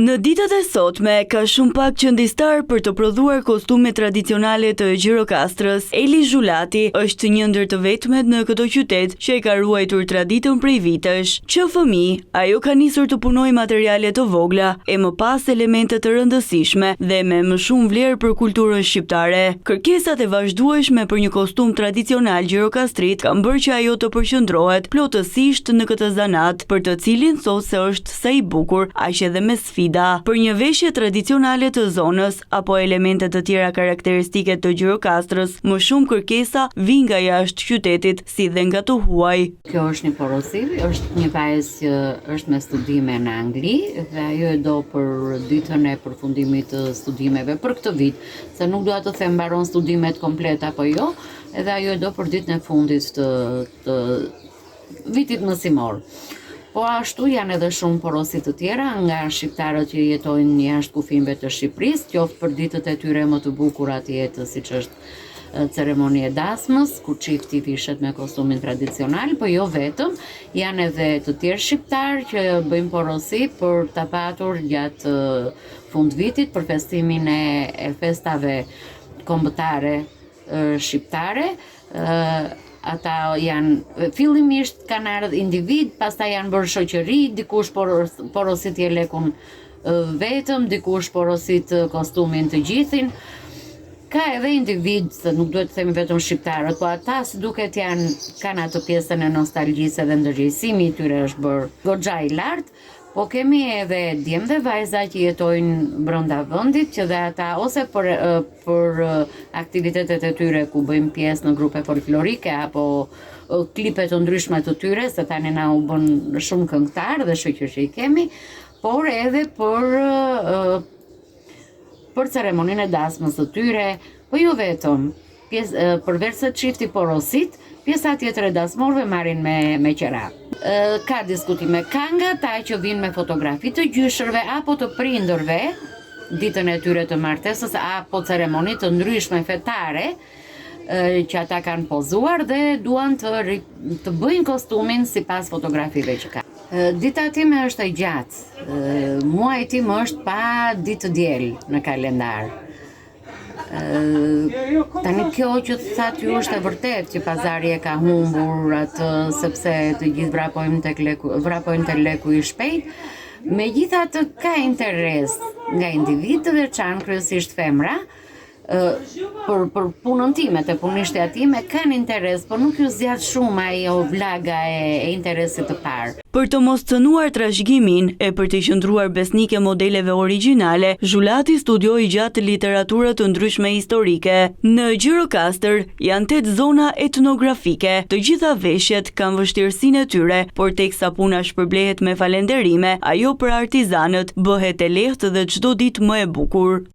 Në ditët e sotme, ka shumë pak qëndistar për të prodhuar kostume tradicionale të Gjirokastrës. Eli Zhulati është një ndër të vetmet në këto qytet që e ka ruajtur traditën prej vitesh. Që fëmijë, ajo ka nisur të punojë materiale të vogla, e më pas elemente të rëndësishme dhe me më shumë vlerë për kulturën shqiptare. Kërkesat e vazhdueshme për një kostum tradicional gjirokastrit kanë bërë që ajo të përqendrohet plotësisht në këtë zanat, për të cilin thotë se është sa i bukur, aq edhe me sfida. Për një veshje tradicionale të zonës apo elemente të tjera karakteristike të Gjirokastrës, më shumë kërkesa vijnë nga jashtë qytetit, si dhe nga të huaj. Kjo është një porosi, është një vajzë që është me studime në Angli dhe ajo e do për ditën e përfundimit të studimeve për këtë vit, se nuk dua të them mbaron studimet komplet apo jo, edhe ajo e do për ditën e fundit të vitit mësimor. Po ashtu janë edhe shumë porosi të tjera nga shqiptarët që jetojnë jashtë kufijve të Shqipërisë, qoftë për ditët e tyre më të bukura të jetës, siç është ceremonia e dasmës, ku çifti vishet me kostumin tradicional, po jo vetëm, janë edhe të tjerë shqiptarë që bëjnë porosi për ta patur gjatë fundvitit për festimin e festave kombëtare shqiptare. Ata janë, fillimisht kanë ardhur individ, pastaj janë bërë shoqëri, dikush porosit jelekun vetëm, dikush porosit kostumin të gjithin. Ka edhe individ, se nuk duhet të themi vetëm shqiptarët, po ata si duket kanë atë pjesën e nostalgjisë dhe ndërgjegjësimi i tyre është bërë goxha i lartë. Po kemi edhe djemë dhe vajza që jetojnë brenda vendit, që dhe ata ose për aktivitetet e tyre ku bëjmë pjesë në grupe folklorike apo klipe të ndryshme të tyre, se tani na u bën shumë këngëtar dhe shoqëri që i kemi, por edhe për ceremoninë e dasmës të tyre, po jo vetëm. Përveç se çifti porosit, pjesa tjetër e dasmorëve marrin me qera. Ka diskutime, ka nga ta që vinë me fotografi të gjyshërve apo të prindërve, ditën e tyre të martesës, apo ceremoni të ndryshme fetare, që ata kanë pozuar dhe duan të bëjnë kostumin sipas fotografive që ka. Dita time është e gjatë, muaji tim është pa ditë diel në kalendar. Tani kjo që thatë ju është e vërtet që pazari e ka humbur atë, sepse të gjithë vrapojnë te leku i shpejt. Megjithatë ka interes nga individ të veçantë, kryesisht femra, për punën time, të punishtja time, kanë interes, por nuk ju zgjat shumë ajo vlaga e interesit të parë. Për të mos cënuar trashëgimin e për të qëndruar besnike modeleve origjinale, Zhulati studioi gjatë literaturë të ndryshme historike. Në Gjirokastër janë 8 zona etnografike. Të gjitha veshjet kanë vështirësinë e tyre, por teksa puna shpërblehet me falënderime, ajo për artizanët bëhet e lehtë dhe çdo ditë më e bukur.